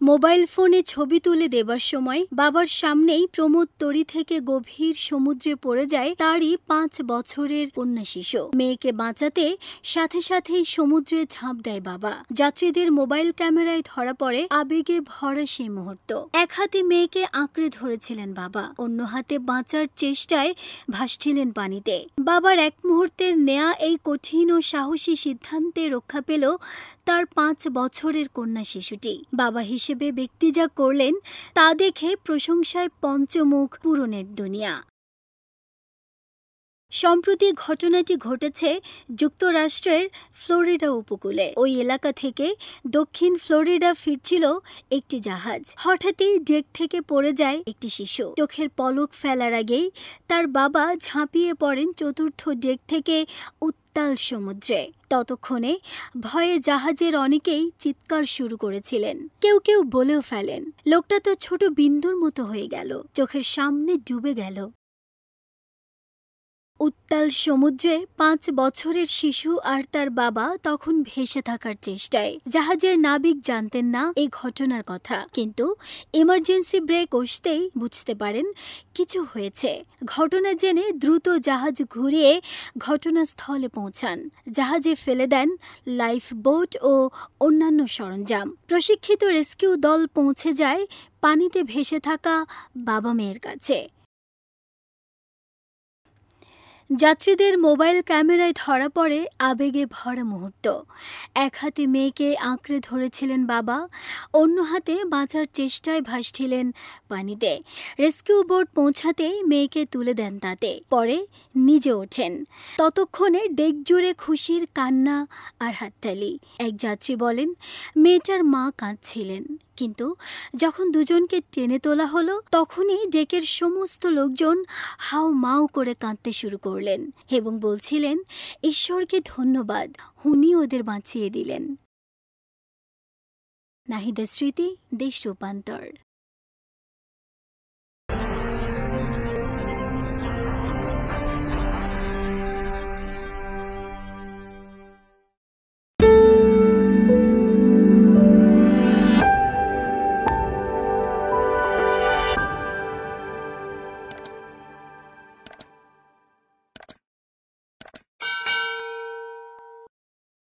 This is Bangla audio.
মোবাইল ফোনে ছবি তুলে দেবার সময় বাবার সামনেই প্রমোদ তরী থেকে গভীর সমুদ্রে পড়ে যায় তারই 5 বছরের কন্যা শিশু। মেয়েকে বাঁচাতে সাথে সাথেই সমুদ্রে ঝাঁপ দেয় বাবা। যাত্রীদের মোবাইল ক্যামেরায় ধরা পড়ে আবেগে ভরা সেই মুহূর্ত। এক হাতে মেয়েকে আঁকড়ে ধরেছিলেন বাবা, অন্য হাতে বাঁচার চেষ্টায় ভাসছিলেন পানিতে। বাবার এক মুহূর্তের নেয়া এই কঠিন ও সাহসী সিদ্ধান্তে রক্ষা পেল তার 5 বছরের কন্যা শিশুটি। বাবা হিসেবে ব্যক্তি যা করলেন তা দেখে প্রশংসায় পঞ্চমুখ পূরণের দুনিয়া। সম্প্রতি ঘটনাটি ঘটেছে যুক্তরাষ্ট্রের ফ্লোরিডা উপকূলে। ওই এলাকা থেকে দক্ষিণ ফ্লোরিডা ফিরছিল একটি জাহাজ। হঠাৎই ডেক থেকে পড়ে যায় একটি শিশু। চোখের পলক ফেলার আগেই তার বাবা ঝাঁপিয়ে পড়েন চতুর্থ ডেক থেকে উত্তাল সমুদ্রে। ততক্ষণে ভয়ে জাহাজের অনেকেই চিৎকার শুরু করেছিলেন। কেউ কেউ বলেও ফেলেন, লোকটা তো ছোট বিন্দুর মতো হয়ে গেল, চোখের সামনে ডুবে গেল। উত্তাল সমুদ্রে 5 বছরের শিশু আর তার বাবা তখন ভেসে থাকার চেষ্টায়। জাহাজের নাবিক জানতেন না এই ঘটনার কথা, কিন্তু ইমার্জেন্সি ব্রেক কষতেই বুঝতে পারেন কিছু হয়েছে। ঘটনা জেনে দ্রুত জাহাজ ঘুরিয়ে ঘটনাস্থলে পৌঁছান। জাহাজে ফেলে দেন লাইফ বোট ও অন্যান্য সরঞ্জাম। প্রশিক্ষিত রেস্কিউ দল পৌঁছে যায় পানিতে ভেসে থাকা বাবা মেয়ের কাছে। যাত্রীদের মোবাইল ক্যামেরায় ধরা পড়ে আবেগে ভরা মুহূর্ত। এক হাতে মেয়েকে আঁকড়ে ধরেছিলেন বাবা, অন্য হাতে বাঁচার চেষ্টায় ভাসছিলেন পানিতে। রেস্কিউ বোট পৌঁছাতেই মেয়েকে তুলে দেন তাতে, পরে নিজে ওঠেন। ততক্ষণে ডেক জুড়ে খুশির কান্না আর হাততালি। এক যাত্রী বলেন, মেয়েটার মা কাঁদছিলেন, কিন্তু যখন দুজনকে টেনে তোলা হলো তখনই ডেকের সমস্ত লোকজন হাউ মাউ করে কাঁদতে শুরু করলেন এবং বলছিলেন, ঈশ্বরকে ধন্যবাদ, উনি ওদের বাঁচিয়ে দিলেন। নাহিদের স্মৃতি, দেশ রূপান্তর।